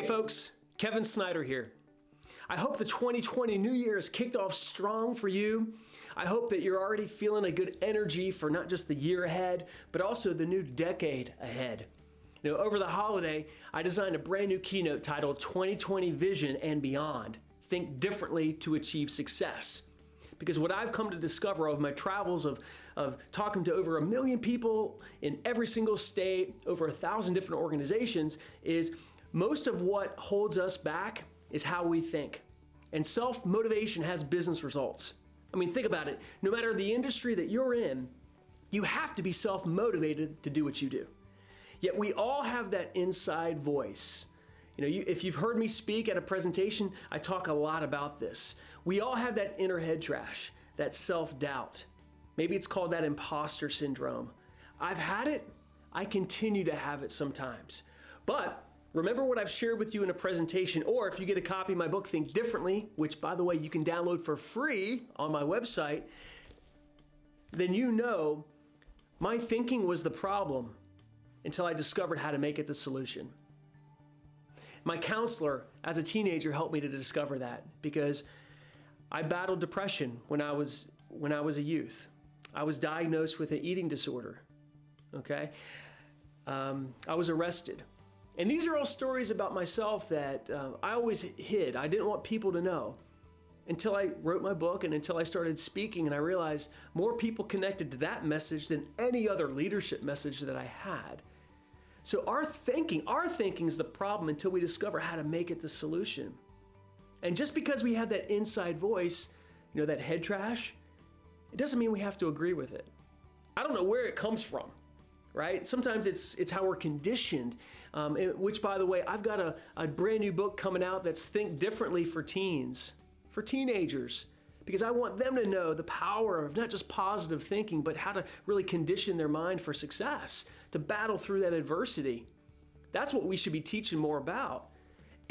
folks, Kevin Snyder here. I hope the 2020 New Year has kicked off strong for you. I hope that you're already feeling a good energy for not just the year ahead, but also the new decade ahead. You know, over the holiday, I designed a brand new keynote titled 2020 Vision and Beyond. Think differently to achieve success. Because what I've come to discover of my travels of talking to over 1 million people in every single state, over 1,000 different organizations, is most of what holds us back is how we think. And self-motivation has business results. I mean, think about it. No matter the industry that you're in, you have to be self-motivated to do what you do. Yet we all have that inside voice. You know, if you've heard me speak at a presentation, I talk a lot about this. We all have that inner head trash, that self-doubt. Maybe it's called that imposter syndrome. I've had it. I continue to have it sometimes. But remember what I've shared with you in a presentation, or if you get a copy of my book, Think Differently, which by the way, you can download for free on my website, then you know my thinking was the problem until I discovered how to make it the solution. My counselor as a teenager helped me to discover that because I battled depression when I was a youth. I was diagnosed with an eating disorder, okay? I was arrested. And these are all stories about myself that I always hid. I didn't want people to know until I wrote my book and until I started speaking, and I realized more people connected to that message than any other leadership message that I had. So our thinking is the problem until we discover how to make it the solution. And just because we have that inside voice, you know, that head trash, it doesn't mean we have to agree with it. I don't know where it comes from, right? Sometimes it's how we're conditioned, which by the way, I've got a brand new book coming out that's Think Differently for teens, for teenagers. Because I want them to know the power of not just positive thinking, but how to really condition their mind for success, to battle through that adversity. That's what we should be teaching more about.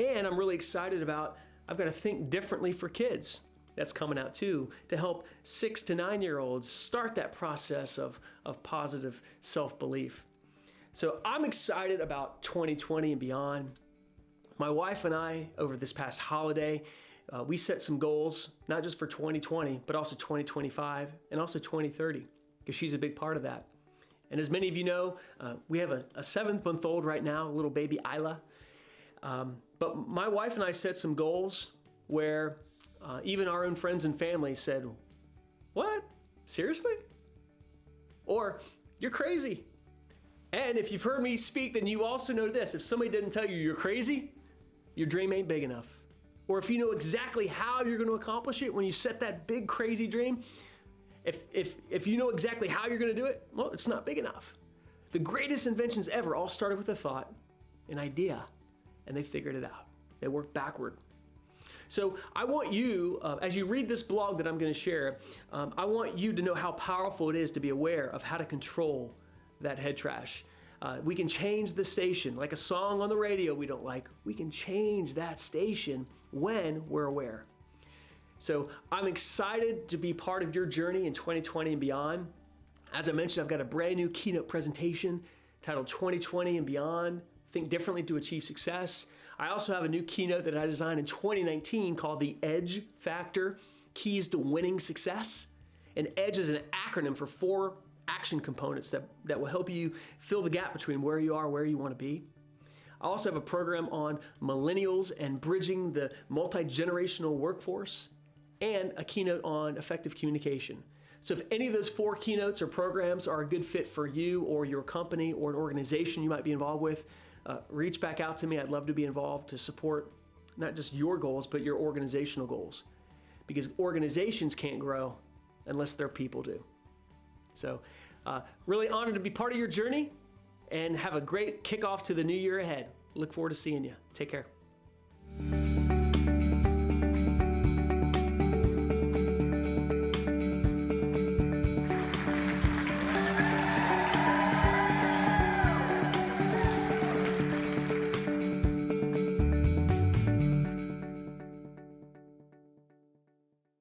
And I'm really excited about, I've got to Think Differently for kids. That's coming out too, to help 6 to 9-year-olds start that process of positive self-belief. So I'm excited about 2020 and beyond. My wife and I, over this past holiday, we set some goals, not just for 2020, but also 2025 and also 2030, because she's a big part of that. And as many of you know, we have a 7-month-old right now, a little baby Isla. But my wife and I set some goals where even our own friends and family said, "What? Seriously?" Or, "You're crazy." And if you've heard me speak, then you also know this. If somebody didn't tell you you're crazy, your dream ain't big enough. Or if you know exactly how you're going to accomplish it when you set that big crazy dream, if you know exactly how you're going to do it, well, it's not big enough. The greatest inventions ever all started with a thought, an idea, and they figured it out. They worked backward. So I want you, as you read this blog that I'm going to share, I want you to know how powerful it is to be aware of how to control that head trash. We can change the station, like a song on the radio we don't like. We can change that station when we're aware. So I'm excited to be part of your journey in 2020 and beyond. As I mentioned, I've got a brand new keynote presentation titled 2020 and Beyond, Think Differently to Achieve Success. I also have a new keynote that I designed in 2019 called the EDGE Factor, Keys to Winning Success. And EDGE is an acronym for 4 action components that will help you fill the gap between where you are, where you want to be. I also have a program on millennials and bridging the multi-generational workforce, and a keynote on effective communication. So if any of those 4 keynotes or programs are a good fit for you or your company or an organization you might be involved with, reach back out to me. I'd love to be involved to support not just your goals, but your organizational goals. Because organizations can't grow unless their people do. So really honored to be part of your journey, and have a great kickoff to the new year ahead. Look forward to seeing you. Take care.